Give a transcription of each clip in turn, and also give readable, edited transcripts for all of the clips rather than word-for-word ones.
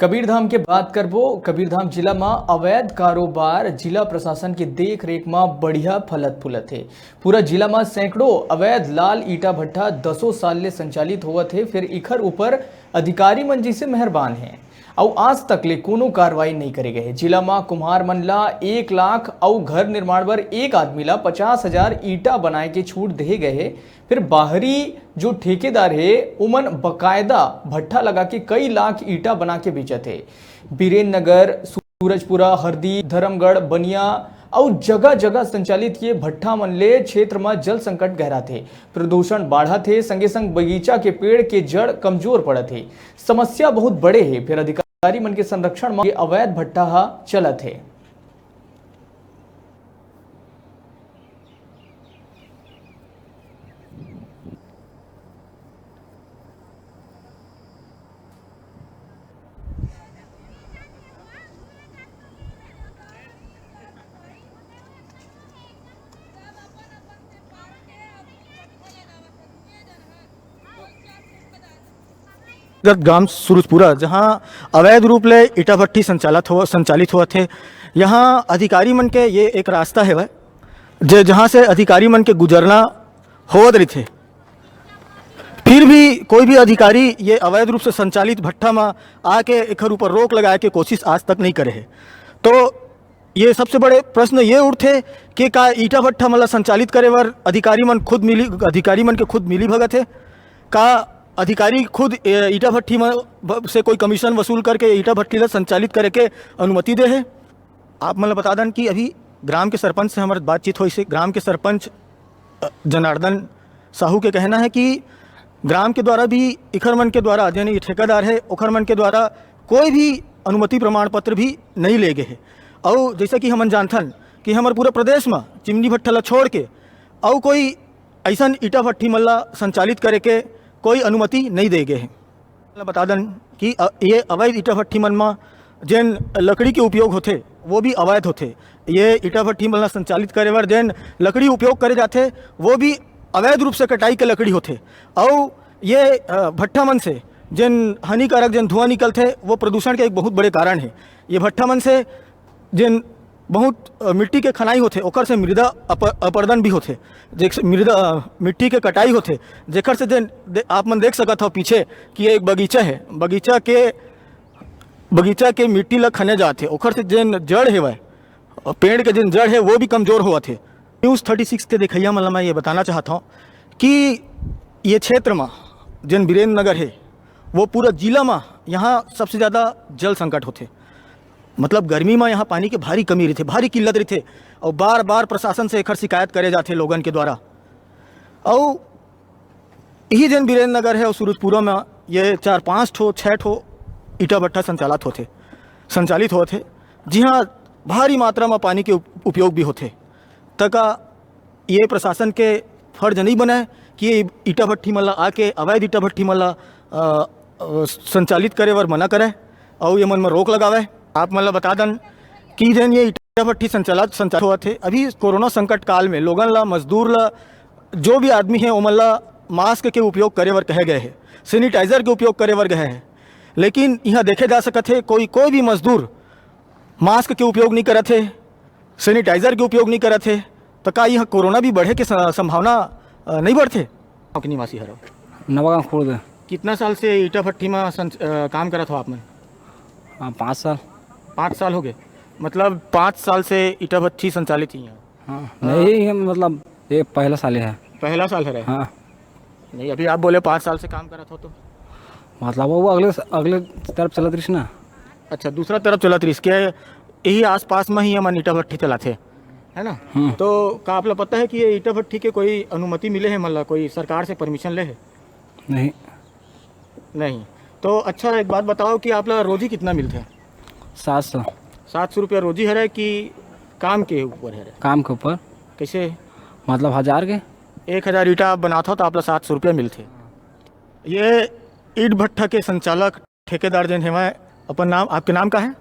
कबीरधाम के बात करबो। कबीरधाम जिला में अवैध कारोबार जिला प्रशासन की देख रेख में बढ़िया फलत फूलत है। पूरा जिला में सैकड़ों अवैध लाल ईटा भट्ठा 10 साल ले संचालित होवत है। फिर इखर ऊपर अधिकारी मन जी से मेहरबान है और आज तक ले कोनो कार्रवाई नहीं करे गए। जिला में कुम्हार मन ला 1 लाख और घर निर्माण पर एक आदमी ला 50,000 ईटा बनाए के छूट दे गए। फिर बाहरी जो ठेकेदार है उमन बकायदा भट्ठा लगा के कई लाख ईटा बना के बेचत है। बीरेन नगर, सूरजपुरा, हरदी, धर्मगढ़, बनिया और जगह जगह संचालित ये भट्ठा मन ले क्षेत्र में जल संकट गहरा थे, प्रदूषण बढ़ा थे, संगे संग बगीचा के पेड़ के जड़ कमजोर पड़ा थे। समस्या बहुत बड़े है। फिर अधिकारी मन के संरक्षण में ये अवैध भट्ठा चलत है। गांव सूरजपुरा जहां अवैध रूप ले ईटा भट्ठी संचालित हुआ थे। यहाँ अधिकारी मन के ये एक रास्ता है वह जहाँ से अधिकारी मन के गुजरना होवत रही थे। फिर भी कोई भी अधिकारी ये अवैध रूप से संचालित भट्ठा में आके एकर ऊपर रोक लगाए के कोशिश आज तक नहीं करे है। तो ये सबसे बड़े प्रश्न ये उठे कि का ईटा भट्ठा मतलब संचालित करे वर अधिकारी मन के खुद मिली भगत है का अधिकारी खुद ईटा भट्ठी में से कोई कमीशन वसूल करके ईटा भट्ठी संचालित करे के अनुमति दे है। आप मतलब बता दें कि अभी ग्राम के सरपंच से हमारी बातचीत हुई से ग्राम के सरपंच जनार्दन साहू के कहना है कि ग्राम के द्वारा भी इखर मन के द्वारा यानी ठेकेदार है उखर मन के द्वारा कोई भी अनुमति प्रमाण पत्र भी नहीं ले गए है। और जैसे कि हम जानथन कि हमारे पूरे प्रदेश में चिमनी भट्ठा ला छोड़ के और कोई ऐसा ईटा भट्ठी मल्ला संचालित करे के कोई अनुमति नहीं दे गए हैं। बता दें कि ये अवैध ईटा भट्ठी मन में जैन लकड़ी के उपयोग होते वो भी अवैध होते। ये ईटा भट्ठी मन संचालित करे वर जैन लकड़ी उपयोग करे जाते वो भी अवैध रूप से कटाई के लकड़ी होते। और ये भट्ठा मन से जैन हानिकारक जैन धुआं निकलते वो प्रदूषण के एक बहुत बड़े कारण है। ये भट्ठा मन से जैन बहुत मिट्टी के खनाई होते ओकर से मृदा अपर्दन भी होते, मिट्टी के कटाई होते जेकर से आप मन देख सकत हो पीछे कि ये एक बगीचा है। बगीचा के मिट्टी ला खने जाते ओकर से जैन जड़ है वह पेड़ के जैन जड़ है वो भी कमज़ोर हुआ थे। न्यूज़ 36 के देखिया मतलब मैं ये बताना चाहता हूँ कि ये क्षेत्र में जैन बीरेन नगर है वो पूरा जिला में यहाँ सबसे ज़्यादा जल संकट होते। मतलब गर्मी में यहाँ पानी की भारी कमी रही थे, भारी किल्लत रही थे और बार बार प्रशासन से एकर शिकायत करे जाते लोगन के द्वारा। और यही जैन बीरेन नगर है और सूरजपुरा में ये 4-5 ठो 6 ठो ईटा भट्ठा संचालित होते जी हाँ भारी मात्रा में पानी के उपयोग भी होते। तक ये प्रशासन के फर्ज नहीं बने कि ये ईटा भट्ठी मल्ला आके अवैध ईटा भट्ठी मल्ला संचालित करे वर मना करे और ये मन में रोक लगावे। आप मतलब बता दें कि जैन ये ईटा भट्ठी संचालित हुआ थे। अभी कोरोना संकट काल में लोगन ला मजदूर ला जो भी आदमी है उमन ला मास्क के उपयोग करे वर कहे गए हैं, सैनिटाइजर के उपयोग करे वर गए हैं। लेकिन यहाँ देखे जा सकते है कोई भी मजदूर मास्क के उपयोग नहीं करे थे, सैनिटाइजर के उपयोग नहीं करे थे। तो का यह कोरोना भी बढ़े के संभावना नहीं बढ़ते? आपके निवासी हरो नवागांव खुर्द। कितना साल से ईटा भट्ठी में काम करा था आपने? 5 साल। 5 साल हो गए। मतलब 5 साल से ईटा भट्ठी संचालित ही है? हाँ नहीं मतलब ये पहला साल है। पहला साल है? हाँ नहीं अभी आप बोले 5 साल से काम करा था तो मतलब वो अगले तरफ चलत रही ना। अच्छा दूसरा तरफ चलत रही के यही आसपास में ही हम ईटा भट्ठी चलाते है ना। तो का आप लोग पता है कि ये ईटा भट्ठी के कोई अनुमति मिले है मतलब कोई सरकार से परमिशन ले है? नहीं। तो अच्छा एक बात बताओ कि आप लोग रोजी कितना मिलते हैं? 700 रुपया रोजी है कि काम के ऊपर है? काम के ऊपर। कैसे मतलब 1000 के 1000 ईटा आप बनाता हो तो आप लोग 700 रुपया मिलते। ये ईट भट्ठा के संचालक ठेकेदार जन है मैं अपन नाम आपके नाम का है?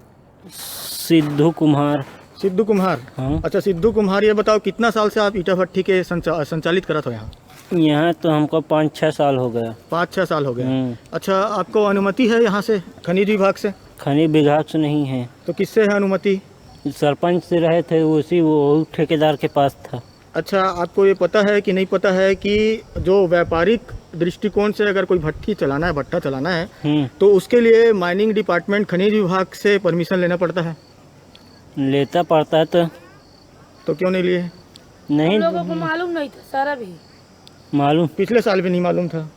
सिद्धू कुम्हार। सिद्धू कुम्हार। हाँ। अच्छा सिद्धू कुम्हार ये बताओ कितना साल से आप ईटा भट्ठी के संचालित करत हो यहाँ? यहाँ तो हमको 5-6 साल हो गया। 5-6 साल हो गए। अच्छा आपको अनुमति है यहाँ से खनिज विभाग से? खनिज विभाग से नहीं है, तो किससे है अनुमति? सरपंच से रहे थे, उसी वो ठेकेदार के पास था। अच्छा, आपको ये पता है कि नहीं पता है कि जो व्यापारिक दृष्टिकोण से अगर कोई भट्टी चलाना है, भट्टा चलाना है, तो उसके लिए माइनिंग डिपार्टमेंट, खनिज विभाग से परमिशन लेना पड़ता है? लेता पड़ता है तो क्यों नहीं लिए? नहीं हम लोगों को मालूम नहीं था सारा भी। मालूम पिछले साल भी नहीं मालूम था?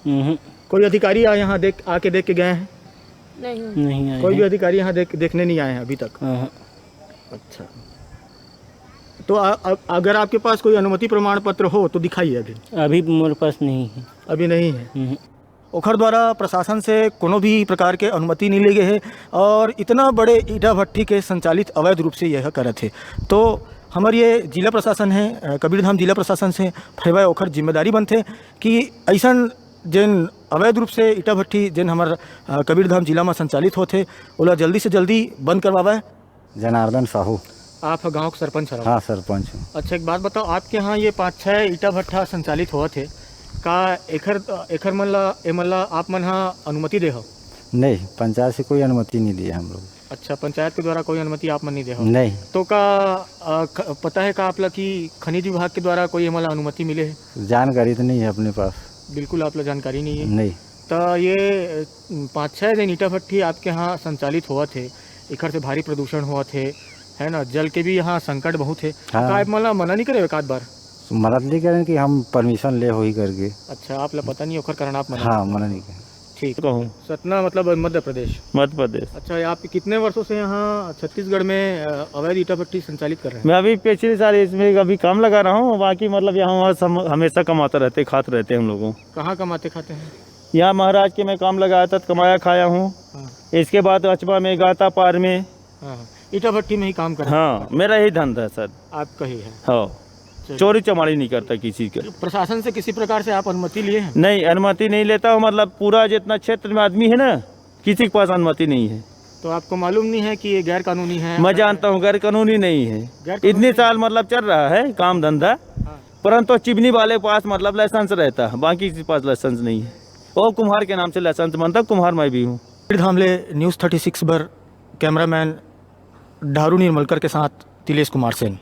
नहीं कोई अधिकारी यहाँ आके देख के गए हैं? नहीं आए कोई भी हैं। अधिकारी यहाँ देखने नहीं आए हैं अभी तक? हाँ, अच्छा, तो अगर आपके पास कोई अनुमति प्रमाण पत्र हो तो दिखाइए। अभी मेरे पास नहीं है। अभी नहीं है। ओखर द्वारा प्रशासन से कोनो भी प्रकार के अनुमति नहीं ली गई है और इतना बड़े ईटा भट्टी के संचालित अवैध रूप से यह करे थे। तो हमारे ये जिला प्रशासन है, कबीरधाम जिला प्रशासन से फैबा ओखर जिम्मेदारी बनते कि ऐसा जिन अवैध रूप से ईटा भट्टी जिन हमार कबीरधाम जिला में संचालित होते ओला जल्दी से जल्दी बंद करवावे। जनार्दन साहू। आप गांव के सरपंच हैं? हाँ, सरपंच हूँ। अच्छा, एक बात बताओ, आपके यहाँ ये 5-6 ईटा भट्टा संचालित हुआ थे का एखर मन ला आप मन हाँ अनुमति दे हो? नहीं, पंचायत से कोई अनुमति नहीं दी हम लोग। अच्छा, पंचायत के द्वारा कोई अनुमति आप मन नहीं दे हो? नहीं। तो पता है का आप लोग कि खनिज विभाग के द्वारा कोई हमारा अनुमति मिले है? जानकारी तो नहीं है अपने पास। बिल्कुल आप लोग जानकारी नहीं है? नहीं। तो ये 5-6 दिन ईटा भट्टी आपके यहाँ संचालित हुआ थे, एखर से भारी प्रदूषण हुआ थे, है ना, जल के भी यहाँ संकट बहुत है। हाँ। आप मतलब मना नहीं करे एक आध बार? मदद नहीं करें कि हम परमिशन ले हो ही करके। अच्छा, आप लोग पता नहीं ओखर कारण आप मना? हाँ, मना नहीं करें। ठीक। कहूँ सतना मतलब मध्य प्रदेश? मध्य प्रदेश। अच्छा, आप कितने वर्षों से यहाँ छत्तीसगढ़ में अवैध ईटा भट्टी संचालित कर रहे हैं? मैं अभी पिछले साल इसमें अभी काम लगा रहा हूँ, बाकी मतलब यहाँ हमेशा कमाते रहते, खाते रहते हैं हम लोगों। कहाँ कमाते खाते हैं? यहाँ महाराज के मैं काम लगाया था, कमाया खाया हूँ। हाँ। इसके बाद अचबा में, गाता पार में। हाँ, ईटा भट्टी में ही काम कर रहे हैं? हाँ, मेरा यही धंधा है सर। आपका ही है? हाँ, चोरी चमारी नहीं करता किसी का। प्रशासन से किसी प्रकार से आप अनुमति लिए हैं? नहीं, अनुमति नहीं लेता हूँ, मतलब पूरा जितना क्षेत्र में आदमी है ना, किसी के पास अनुमति नहीं है। तो आपको मालूम नहीं है कि ये गैर कानूनी है? मैं जानता हूँ गैर कानूनी नहीं है। इतने साल मतलब चल रहा है काम धंधा, परंतु चिमनी वाले के पास मतलब लाइसेंस रहता है, बाकी किसी के पास लाइसेंस नहीं है। वो कुम्हार के नाम से लाइसेंस बनता, कुम्हार मैं भी हूँ। कबीरधाम ले न्यूज़ 36 पर कैमरामैन डारू निर्मलकर के साथ तिलेश कुमार सेन।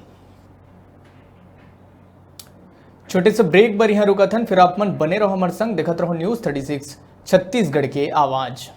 छोटे से ब्रेक बर यहाँ रुका था, फिर आप मन बने रहो हमारे संग, देखत रहो न्यूज़ 36 छत्तीसगढ़ के आवाज़।